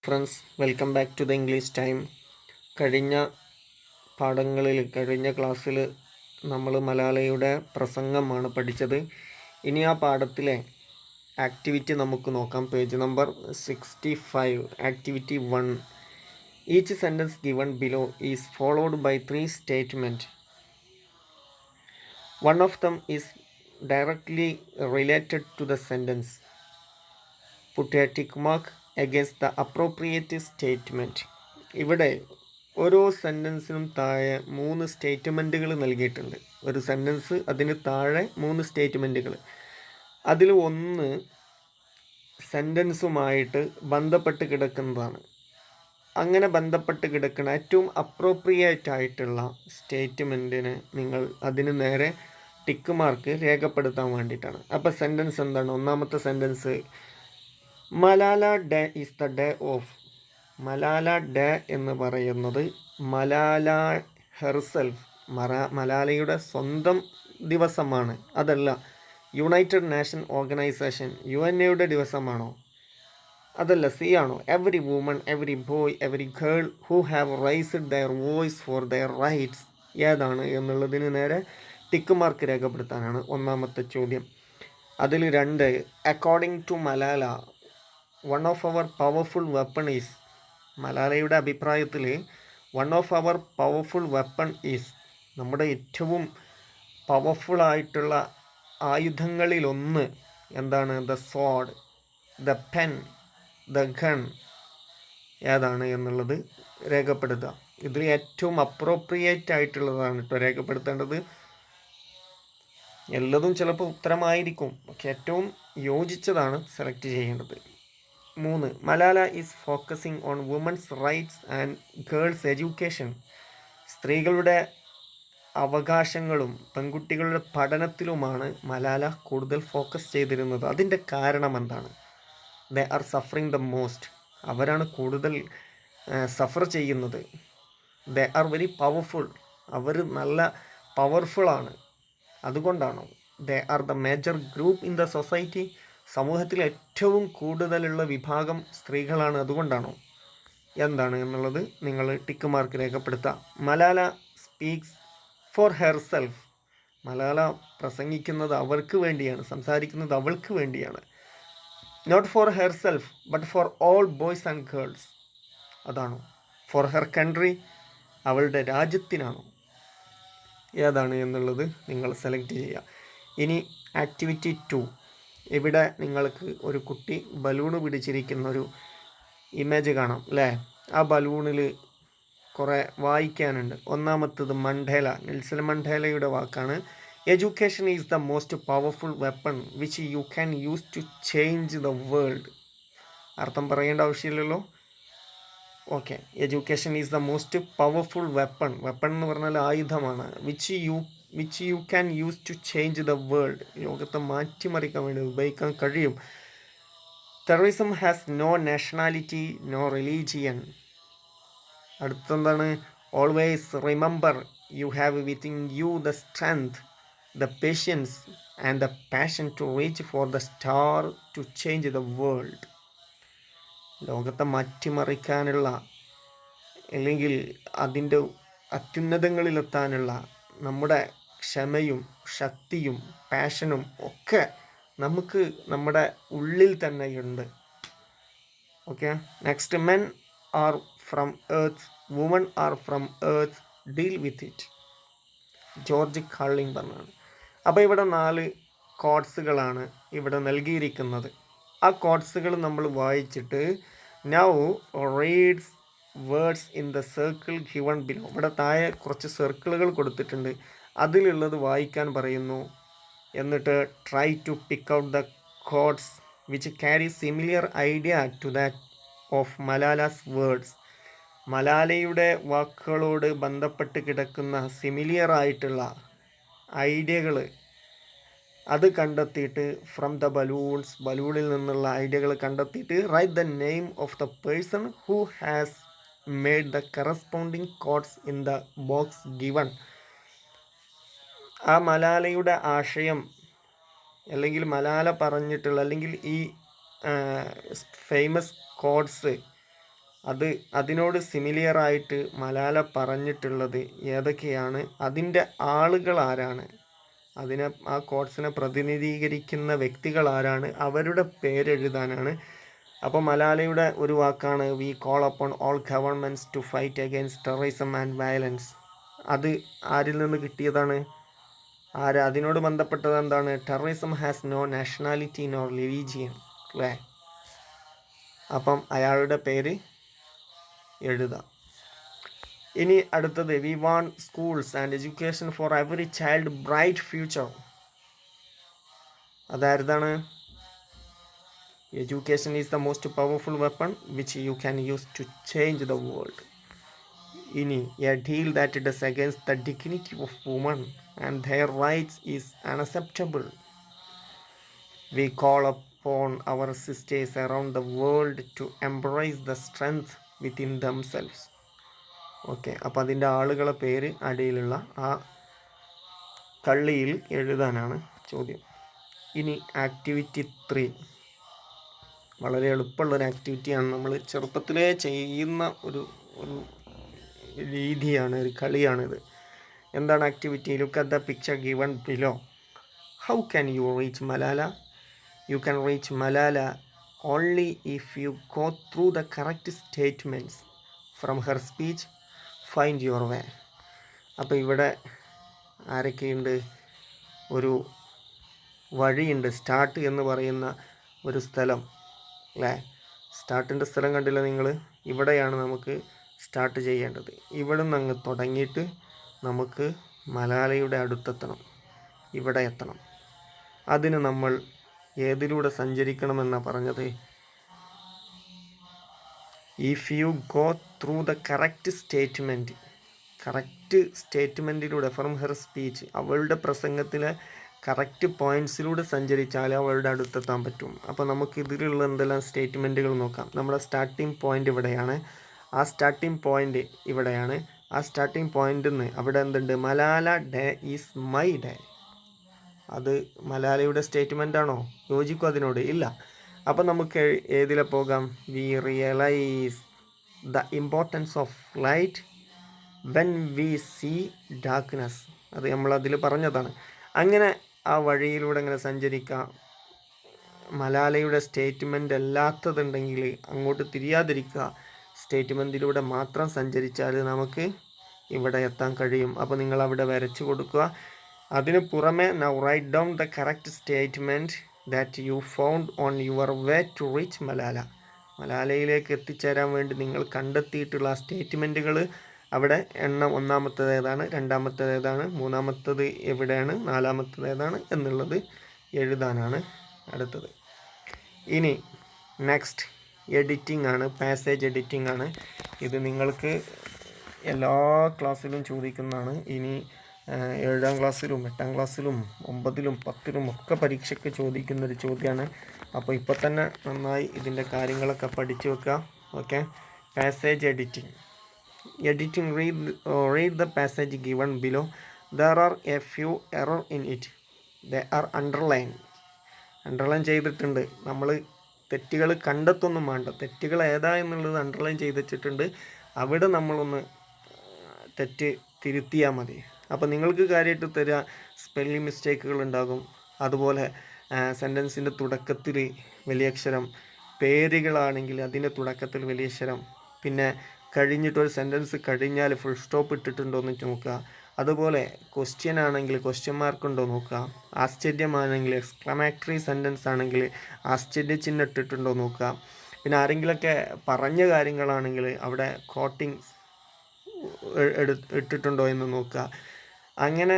Friends, welcome back to the English time. കഴിഞ്ഞ ക്ലാസ്സിൽ നമ്മൾ മലാലയുടെ പ്രസംഗമാണ് പഠിച്ചത്. ഇനി ആ പാഠത്തിലെ ആക്ടിവിറ്റി നമുക്ക് നോക്കാം. Page number 65, activity 1. Each sentence given below is followed by 3 statement. One of them is directly related to the sentence. Put a tick mark against the appropriate statement. ഇവിടെ ഓരോ സെൻറ്റൻസിനും താഴെ 3 സ്റ്റേറ്റ്മെൻറ്റുകൾ നൽകിയിട്ടുണ്ട്. ഒരു സെൻറ്റൻസ്, അതിന് താഴെ 3 സ്റ്റേറ്റ്മെൻറ്റുകൾ. അതിൽ ഒന്ന് സെൻറ്റൻസുമായിട്ട് ബന്ധപ്പെട്ട് കിടക്കുന്നതാണ്. അങ്ങനെ ബന്ധപ്പെട്ട് കിടക്കുന്ന ഏറ്റവും അപ്രോപ്രിയേറ്റ് ആയിട്ടുള്ള സ്റ്റേറ്റ്മെൻറ്റിന് നിങ്ങൾ അതിന് നേരെ ടിക്ക് മാർക്ക് രേഖപ്പെടുത്താൻ വേണ്ടിയിട്ടാണ്. അപ്പോൾ സെൻറ്റൻസ് എന്താണ്? ഒന്നാമത്തെ sentence, Malala day is the day of. Malala day എന്ന് പറയുന്നത് മലാല ഹെർസെൽഫ്, മലാലയുടെ സ്വന്തം ദിവസമാണ്. അതല്ല യുണൈറ്റഡ് നേഷൻ ഓർഗനൈസേഷൻ, UN ദിവസമാണോ? അതല്ല. സി ആണോ? Every woman, every boy, every girl who have raised there voice for their rights. ഏതാണ് എന്നുള്ളതിന് നേരെ ടിക്ക് മാർക്ക് രേഖപ്പെടുത്താനാണ് ഒന്നാമത്തെ ചോദ്യം. അതിൽ 2, according to Malala one of our powerful weapon is. മലാലയുടെ അഭിപ്രായത്തിൽ one of our powerful weapon is, നമ്മുടെ ഏറ്റവും പവർഫുള്ളായിട്ടുള്ള ആയുധങ്ങളിലൊന്ന് എന്താണ്? The sword, the pen, the gun. ഏതാണ് എന്നുള്ളത് രേഖപ്പെടുത്തുക. ഇതിൽ ഏറ്റവും അപ്രോപ്രിയേറ്റ് ആയിട്ടുള്ളതാണ് കേട്ടോ രേഖപ്പെടുത്തേണ്ടത്. എല്ലതും ചിലപ്പോൾ ഉത്തരമായിരിക്കും, പക്ഷെ ഏറ്റവും യോജിച്ചതാണ് സെലക്ട് ചെയ്യേണ്ടത്. 3, Malala is focusing on women's rights and girls education. സ്ത്രീകളുടെ അവകാശങ്ങളും പെൺകുട്ടികളുടെ പഠനത്തിലുമാണ് മലാല കൂടുതൽ ഫോക്കസ് ചെയ്തിരുന്നത്. അതിൻ്റെ കാരണം എന്താണ്? They are suffering the most. അവരാണ് കൂടുതൽ സഫർ ചെയ്യുന്നത്. They are very powerful. അവർ നല്ല പവർഫുള്ളാണ്. അതുകൊണ്ടാണോ? They are the major group in the society. സമൂഹത്തിൽ ഏറ്റവും കൂടുതലുള്ള വിഭാഗം സ്ത്രീകളാണ്. അതുകൊണ്ടാണോ? എന്താണ് എന്നുള്ളത് നിങ്ങൾ ടിക്ക് മാർക്ക് രേഖപ്പെടുത്തുക. Malala speaks for herself. Malala പ്രസംഗിക്കുന്നത് അവൾക്ക് വേണ്ടിയാണ്, സംസാരിക്കുന്നത് അവൾക്ക് വേണ്ടിയാണ്. Not for herself but for all boys and girls. അതാണോ? ഫോർ ഹെർ കൺട്രി, അവളുടെ രാജ്യത്തിനാണോ? ഏതാണ് എന്നുള്ളത് നിങ്ങൾ സെലക്ട് ചെയ്യുക. ഇനി ആക്ടിവിറ്റി 2. ഇവിടെ നിങ്ങൾക്ക് ഒരു കുട്ടി ബലൂണ് പിടിച്ചിരിക്കുന്നൊരു ഇമേജ് കാണാം അല്ലേ? ആ ബലൂണിൽ കുറേ വായിക്കാനുണ്ട്. ഒന്നാമത്തത് മണ്ടേല, നെൽസൺ മണ്ടേലയുടെ വാക്കാണ്. Education is the most powerful weapon which you can use to change the world. അർത്ഥം പറയേണ്ട ആവശ്യമില്ലല്ലോ. Okay, education is the most powerful weapon. Weapon എന്ന് പറഞ്ഞാൽ ആയുധമാണ്. Which you can use to change the world. ലോകത്തെ മാറ്റിമറിക്കാൻ വേണ്ടി ഉപയോഗിക്കാൻ കഴിയും. Terrorism has no nationality, no religion. അടുത്തെന്താണ്? Always remember you have within you the strength, the patience and the passion to reach for the star to change the world. ലോകത്തെ മാറ്റിമറിക്കാനുള്ള, അല്ലെങ്കിൽ അതിൻ്റെ അത്യുന്നതങ്ങളിലെത്താനുള്ള നമ്മുടെ ക്ഷമയും ശക്തിയും പാഷനും ഒക്കെ നമുക്ക് നമ്മുടെ ഉള്ളിൽ തന്നെയുണ്ട്. Okay, next, men are from earth, women are from earth, deal with it. George Carlin പറഞ്ഞാണ്. അപ്പോൾ ഇവിടെ 4 കോഡ്സുകളാണ് ഇവിടെ നൽകിയിരിക്കുന്നത്. ആ കോഡ്സുകൾ നമ്മൾ വായിച്ചിട്ട് now reads words in the circle given below. ഇവിടെ താഴെ കുറച്ച് സർക്കിളുകൾ കൊടുത്തിട്ടുണ്ട്, അതിലുള്ളത് വായിക്കാൻ പറയുന്നു. എന്നിട്ട് try to pick out the quotes which carry similar idea to that of Malala's words. മലാലയുടെ വാക്കുകളോട് ബന്ധപ്പെട്ട് കിടക്കുന്ന സിമിലിയർ ആയിട്ടുള്ള ഐഡിയകൾ അത് കണ്ടെത്തിയിട്ട് ഫ്രം ദ ബലൂൺസ്, ബലൂണിൽ നിന്നുള്ള ഐഡിയകൾ കണ്ടെത്തിയിട്ട് write the name of the person who has made the corresponding quotes in the box given. ആ മലാലയുടെ ആശയം, അല്ലെങ്കിൽ മലാല പറഞ്ഞിട്ടുള്ള, അല്ലെങ്കിൽ ഈ ഫേമസ് കോഡ്സ് അതിനോട് സിമിലിയറായിട്ട് മലാല പറഞ്ഞിട്ടുള്ളത് ഏതൊക്കെയാണ്, അതിൻ്റെ ആളുകൾ ആരാണ്, ആ കോട്സിനെ പ്രതിനിധീകരിക്കുന്ന വ്യക്തികൾ ആരാണ്, അവരുടെ പേരെഴുതാനാണ്. അപ്പോൾ മലാലയുടെ ഒരു വാക്കാണ് we call upon all governments to fight against terrorism and violence. അത് ആരിൽ നിന്ന് കിട്ടിയതാണ്? അതിനോട് ബന്ധപ്പെട്ടത് എന്താണ്? Terrorism has no nationality nor religion, അല്ലേ? അപ്പം അയാളുടെ പേര് എഴുതാം. ഇനി അടുത്തത് we want schools and education for every child bright future. അതാരതാണ്? Education is the most powerful weapon which you can use to change the world. ഇനി a deal that does against the dignity of woman and their rights is unacceptable. We call upon our sisters around the world to embrace the strength within themselves. Okay, അപ്പോൾ അതിൻ്റെ ആളുകളെ പേര് അടിയിലുള്ള ആ കള്ളിയിൽ എഴുതാനാണ് ചോദ്യം. ഇനി ആക്ടിവിറ്റി 3 വളരെ എളുപ്പമുള്ളൊരു ആക്ടിവിറ്റിയാണ്. നമ്മൾ ചെറുപ്പത്തിലേ ചെയ്യുന്ന ഒരു രീതിയാണ്, ഒരു കളിയാണിത്. എന്താണ് activity? Look at the picture given below. How can you reach Malala? You can reach Malala only if you go through the correct statements from her speech. Find your way. അപ്പോൾ ഇവിടെ ആരൊക്കെയുണ്ട്? ഒരു വഴിയുണ്ട്, സ്റ്റാർട്ട് എന്ന് പറയുന്ന ഒരു സ്ഥലം, അല്ലേ? സ്റ്റാർട്ടിൻ്റെ സ്ഥലം കണ്ടില്ല നിങ്ങൾ? ഇവിടെയാണ് നമുക്ക് സ്റ്റാർട്ട് ചെയ്യേണ്ടത്. ഇവിടെ നിന്ന് അങ്ങ് തുടങ്ങിയിട്ട് നമുക്ക് മലാലയുടെ അടുത്തെത്തണം, ഇവിടെ എത്തണം. അതിന് നമ്മൾ ഏതിലൂടെ സഞ്ചരിക്കണമെന്നാണ് പറഞ്ഞത്? If you go through the correct സ്റ്റേറ്റ്മെൻറ്റിലൂടെ ഫ്രം ഹെർ സ്പീച്ച്, അവളുടെ പ്രസംഗത്തിലെ കറക്റ്റ് പോയിൻറ്റ്സിലൂടെ സഞ്ചരിച്ചാൽ അവളുടെ അടുത്തെത്താൻ പറ്റും. അപ്പോൾ നമുക്ക് ഇതിലുള്ള എന്തെല്ലാം സ്റ്റേറ്റ്മെൻറ്റുകൾ നോക്കാം. നമ്മുടെ സ്റ്റാർട്ടിംഗ് പോയിൻ്റ് ഇവിടെയാണ്, ആ സ്റ്റാർട്ടിംഗ് പോയിൻ്റ് ഇവിടെയാണ്. ആ സ്റ്റാർട്ടിംഗ് പോയിൻ്റിൽ നിന്ന് അവിടെ എന്തുണ്ട്? Malala day is my day. അത് മലാലയുടെ സ്റ്റേറ്റ്മെൻ്റ് ആണോ? യോജിക്കും അതിനോട്? ഇല്ല. അപ്പം നമുക്ക് ഏതിലെ പോകാം? We realise the importance of light when we see darkness. അത് നമ്മളതിൽ പറഞ്ഞതാണ്. അങ്ങനെ ആ വഴിയിലൂടെ അങ്ങനെ സഞ്ചരിക്കാം. മലാലയുടെ സ്റ്റേറ്റ്മെൻ്റ് അല്ലാത്തതുണ്ടെങ്കിൽ അങ്ങോട്ട് തിരിയാതിരിക്കുക, സ്റ്റേറ്റ്മെൻറ്റിലൂടെ മാത്രം സഞ്ചരിച്ചാൽ നമുക്ക് ഇവിടെ എത്താൻ കഴിയും. അപ്പോൾ നിങ്ങൾ അവിടെ വരച്ചു കൊടുക്കുക. അതിന് പുറമെ now write down the correct statement that you found on your way to reach Malala. മലാലയിലേക്ക് എത്തിച്ചേരാൻ വേണ്ടി നിങ്ങൾ കണ്ടെത്തിയിട്ടുള്ള ആ സ്റ്റേറ്റ്മെൻറ്റുകൾ അവിടെ എണ്ണം, ഒന്നാമത്തേത് ഏതാണ്, രണ്ടാമത്തേത് ഏതാണ്, മൂന്നാമത്തേത് എവിടെയാണ്, നാലാമത്തേത് ഏതാണ് എന്നുള്ളത് എഴുതാനാണ് അടുത്തത്. ഇനി നെക്സ്റ്റ് എഡിറ്റിംഗ് ആണ്, പാസേജ് എഡിറ്റിംഗ് ആണ്. ഇത് നിങ്ങൾക്ക് എല്ലാ ക്ലാസ്സിലും ചോദിക്കുന്നതാണ്. ഇനി 7ാം ക്ലാസ്സിലും 8ാം ക്ലാസ്സിലും 9ലും 10ലും ഒക്കെ പരീക്ഷയ്ക്ക് ചോദിക്കുന്നൊരു ചോദ്യമാണ്. അപ്പോൾ ഇപ്പോൾ തന്നെ നന്നായി ഇതിൻ്റെ കാര്യങ്ങളൊക്കെ പഠിച്ചു വെക്കുക. Okay, passage editing. Read the passage given below. There are A few error in it. They are underline ചെയ്തിട്ടുണ്ട്. നമ്മൾ തെറ്റുകൾ കണ്ടെത്തൊന്നും വേണ്ട, തെറ്റുകൾ ഏതാ എന്നുള്ളത് അണ്ടർലൈൻ ചെയ്ത് വെച്ചിട്ടുണ്ട്. അവിടെ നമ്മളൊന്ന് തെറ്റ് തിരുത്തിയാൽ മതി. അപ്പോൾ നിങ്ങൾക്ക് കാര്യമായിട്ട് തരിക സ്പെല്ലിംഗ് മിസ്റ്റേക്കുകൾ ഉണ്ടാകും. അതുപോലെ സെൻറ്റൻസിൻ്റെ തുടക്കത്തിൽ വലിയ അക്ഷരം, പേരുകളാണെങ്കിൽ അതിൻ്റെ തുടക്കത്തിൽ വലിയ അക്ഷരം, പിന്നെ കഴിഞ്ഞിട്ടൊരു സെൻറ്റൻസ് കഴിഞ്ഞാൽ ഫുൾ സ്റ്റോപ്പ് ഇട്ടിട്ടുണ്ടോ എന്ന് നോക്കുക. അതുപോലെ ക്വസ്റ്റ്യൻ ആണെങ്കിൽ ക്വസ്റ്റ്യൻ മാർക്ക് ഉണ്ടോ നോക്കുക. ആശ്ചര്യമാണെങ്കിൽ എക്സ്ക്ലമേറ്ററി സെൻറ്റൻസ് ആണെങ്കിൽ ആശ്ചര്യ ചിഹ്നം ഇട്ടിട്ടുണ്ടോ നോക്കുക. പിന്നെ ആരെങ്കിലുമൊക്കെ പറഞ്ഞ കാര്യങ്ങളാണെങ്കിൽ അവിടെ കോട്ടിങ് ഇട്ടിട്ടുണ്ടോ എന്ന് നോക്കുക. അങ്ങനെ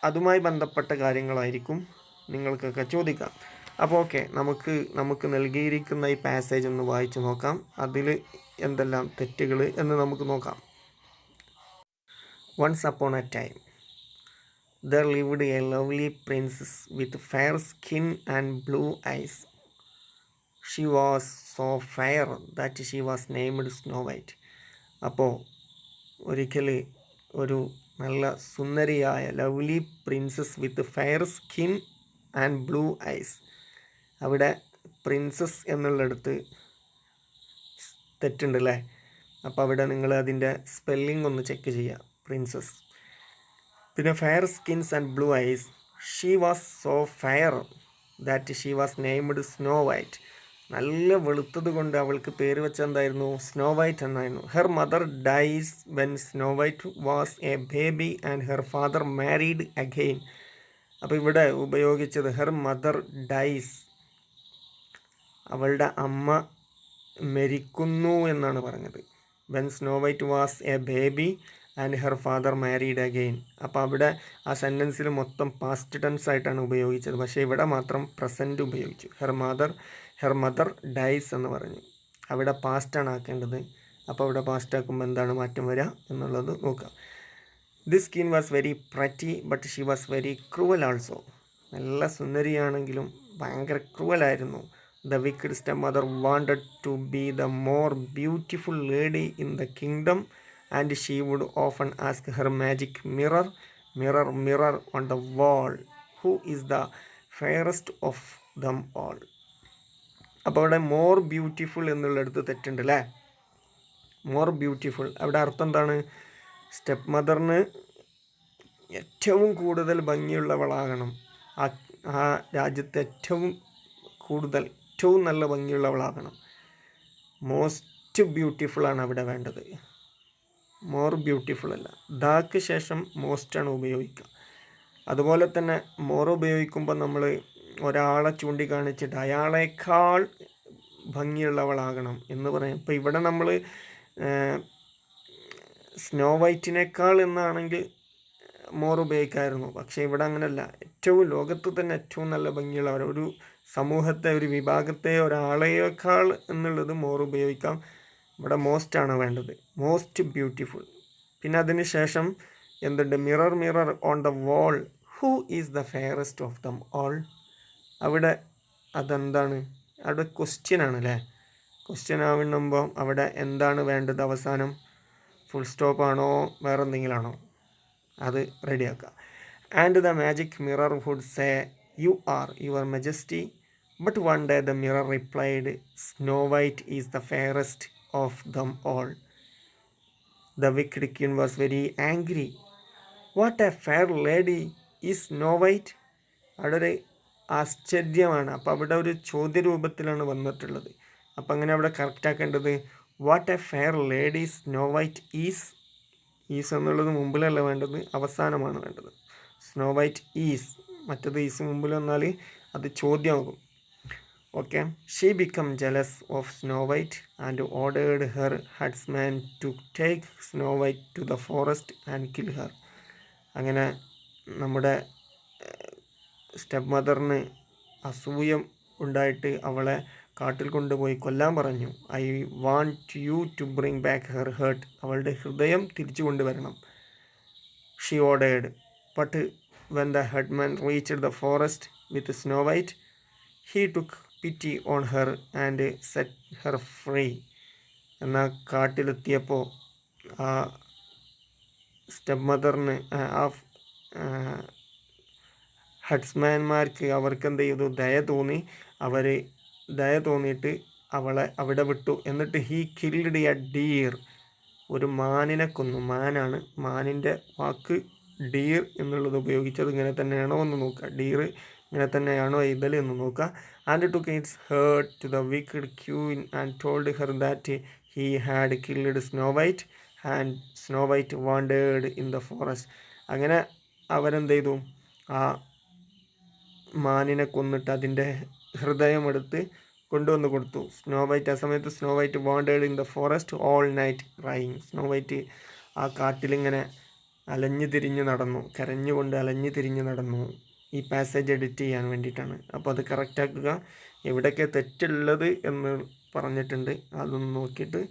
അതുമായി ബന്ധപ്പെട്ട കാര്യങ്ങളായിരിക്കും നിങ്ങൾക്കൊക്കെ ചോദിക്കാം. അപ്പോൾ ഓക്കെ, നമുക്ക് നൽകിയിരിക്കുന്ന ഈ പാസേജ് ഒന്ന് വായിച്ചു നോക്കാം. അതിൽ എന്തെല്ലാം തെറ്റുകൾ എന്ന് നമുക്ക് നോക്കാം. Once upon a time there lived a lovely princess with fair skin and blue eyes. She was so fair that she was named Snow White. അപ്പോൾ ഒരിക്കൽ ഒരു നല്ല സുന്ദരിയായ lovely princess with fair skin and blue eyes. അവിടെ princess എന്നുള്ളിടത്ത് തെറ്റുണ്ട് അല്ലേ? അപ്പോൾ അവിടെ നിങ്ങൾ അതിൻ്റെ സ്പെല്ലിംഗ് ഒന്ന് ചെക്ക് ചെയ്യുക. പ്രിൻസസ്. പിന്നെ fair skins and blue eyes. She was so fair that she was named Snow White. നല്ല വെളുത്തത് കൊണ്ട് അവൾക്ക് പേര് വെച്ച എന്തായിരുന്നു? സ്നോ വൈറ്റ് എന്നായിരുന്നു. Her mother dies when Snow White was a baby and her father married again. അപ്പോൾ ഇവിടെ ഉപയോഗിച്ചത് ഹെർ മദർ ഡൈസ്, അവളുടെ അമ്മ മരിക്കുന്നു എന്നാണ് പറഞ്ഞത്. When Snow White was a baby and her father married again. അപ്പോൾ അവിടെ ആ സെൻറ്റൻസിൽ മൊത്തം പാസ്റ്റ് ടെൻസ് ആയിട്ടാണ് ഉപയോഗിച്ചത്, പക്ഷേ ഇവിടെ മാത്രം പ്രസൻറ്റ് ഉപയോഗിച്ചു. ഹെർ മദർ ഡൈസ് എന്ന് പറഞ്ഞു. അവിടെ പാസ്റ്റാണ് ആക്കേണ്ടത്. അപ്പോൾ അവിടെ പാസ്റ്റ് ആക്കുമ്പോൾ എന്താണ് മാറ്റം വരിക എന്നുള്ളത് നോക്കുക. This skin was very pretty but she was very cruel also. നല്ല സുന്ദരിയാണെങ്കിലും ഭയങ്കര ക്രൂവലായിരുന്നു. The wicked stepmother wanted to be the more beautiful lady in the kingdom, and she would often ask her magic mirror, mirror, mirror on the wall, who is the fairest of them all. അപ്പോൾ അവിടെ more beautiful എന്നുള്ളിടത്ത് തെറ്റുണ്ട് അല്ലേ? More beautiful അവിടെ അർത്ഥം എന്താണ്? Step മദറിന് ഏറ്റവും കൂടുതൽ ഭംഗിയുള്ളവളാകണം, ആ രാജ്യത്തെ ഏറ്റവും നല്ല ഭംഗിയുള്ളവളാകണം. മോസ്റ്റ് ബ്യൂട്ടിഫുൾ ആണ് അവിടെ വേണ്ടത്, മോർ ബ്യൂട്ടിഫുൾ അല്ല. ദാക്ക് ശേഷം മോസ്റ്റാണ് ഉപയോഗിക്കുക. അതുപോലെ തന്നെ മോർ ഉപയോഗിക്കുമ്പോൾ നമ്മൾ ഒരാളെ ചൂണ്ടിക്കാണിച്ചിട്ട് അയാളേക്കാൾ ഭംഗിയുള്ളവളാകണം എന്ന് പറയും. ഇപ്പോൾ ഇവിടെ നമ്മൾ സ്നോ വൈറ്റിനേക്കാൾ എന്നാണെങ്കിൽ മോർ ഉപയോഗിക്കാമായിരുന്നു, പക്ഷേ ഇവിടെ അങ്ങനെയല്ല. ലോകത്ത് തന്നെ ഏറ്റവും നല്ല ഭംഗിയുള്ളവർ, ഒരു സമൂഹത്തെ, ഒരു വിഭാഗത്തെ, ഒരാളേക്കാൾ എന്നുള്ളത് മോർ ഉപയോഗിക്കാം. ഇവിടെ മോസ്റ്റാണ് വേണ്ടത്, മോസ്റ്റ് ബ്യൂട്ടിഫുൾ. പിന്നെ അതിന് ശേഷം എന്തുണ്ട്? Mirror mirror on the wall, who is the fairest of them all. അവിടെ അതെന്താണ്? അവിടെ ക്വസ്റ്റ്യൻ ആണ് അല്ലേ? ക്വസ്റ്റ്യൻ ആവുമ്പോൾ അവിടെ എന്താണ് വേണ്ടത്? അവസാനം ഫുൾ സ്റ്റോപ്പ് ആണോ വേറെ എന്തെങ്കിലും ആണോ? അത് റെഡിയാക്കുക. And the magic mirror would say you are your majesty, but one day the mirror replied Snow White is the fairest of them all. The wicked queen was very angry. What a fair lady is Snow White. അവിടെ ഒരു ആശ്ചര്യമാണ്. അപ്പോൾ അവിടെ ഒരു ചോദ്യരൂപത്തിലാണ് വന്നിട്ടുള്ളത്. അപ്പോൾ അങ്ങനെ അവിടെ correct ആക്കേണ്ടത് what a fair lady Snow White is. Is എന്നുള്ളത് മുമ്പിലല്ല വേണ്ടത്, അവസാനമാണ് വേണ്ടത്. സ്നോ വൈറ്റ് ഈസ്, മറ്റത് ഈസ് മുമ്പിൽ വന്നാൽ അത് ചോദ്യമാകും. Okay. She become jealous of Snow White and ordered her huntsman to take Snow White to the forest and kill her. അങ്ങനെ നമ്മുടെ സ്റ്റെപ്പ് മദറിന് അസൂയം ഉണ്ടായിട്ട് അവളെ കാട്ടിൽ കൊണ്ടുപോയി കൊല്ലാൻ പറഞ്ഞു. I want you to bring back her heart. അവളുടെ ഹൃദയം തിരിച്ചു കൊണ്ടുവരണം. She ordered. But when the headman reached the forest with Snow White, he took pity on her and set her free. എന്നാൽ കാട്ടിലെത്തിയപ്പോൾ ആ സ്റ്റെപ്പ് മദറിന്, ആ ഹഡ്സ്മാൻമാർക്ക് അവർക്ക് എന്ത് ചെയ്തു? ദയ തോന്നിയിട്ട് അവളെ അവിടെ വിട്ടു. എന്നിട്ട് ഹീ കിൽഡ് എ ഡീർ. ഒരു മാനിനെ കൊന്നു. മാനാണ്, മാനിൻ്റെ വാക്ക് ഡീർ എന്നുള്ളത് ഉപയോഗിച്ചത് ഇങ്ങനെ തന്നെയാണോ എന്ന് നോക്കുക. ഡീർ ഇങ്ങനെ തന്നെയാണോ എഴുതൽ എന്ന് നോക്കുക. And took its heart to the wicked queen and told her that he had killed Snow White and Snow White wandered in the forest. അങ്ങനെ അവരെന്ത് ചെയ്തു? ആ മാനിനെ കൊന്നിട്ട് അതിൻ്റെ ഹൃദയമെടുത്ത് കൊണ്ടുവന്ന് കൊടുത്തു. സ്നോ വൈറ്റ് ആ സമയത്ത് Snow White wandered in the forest all night crying. Snow White ആ കാട്ടിലിങ്ങനെ അലഞ്ഞു തിരിഞ്ഞ് നടന്നു, കരഞ്ഞുകൊണ്ട് അലഞ്ഞു തിരിഞ്ഞ് നടന്നു. ഈ പാസേജ് എഡിറ്റ് ചെയ്യാൻ വേണ്ടിയിട്ടാണ്. അപ്പോൾ അത് കറക്റ്റാക്കുക. എവിടെയൊക്കെ തെറ്റുള്ളത് എന്ന് പറഞ്ഞിട്ടുണ്ട്, അതൊന്ന് നോക്കിയിട്ട്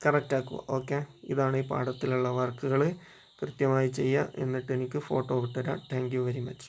കറക്റ്റാക്കുക. ഓക്കെ. ഇതാണ് ഈ പാഠത്തിലുള്ള വർക്കുകൾ. കൃത്യമായി ചെയ്യുക. എന്നിട്ട് എനിക്ക് ഫോട്ടോ വിട്ടുതരാം. Thank you very much.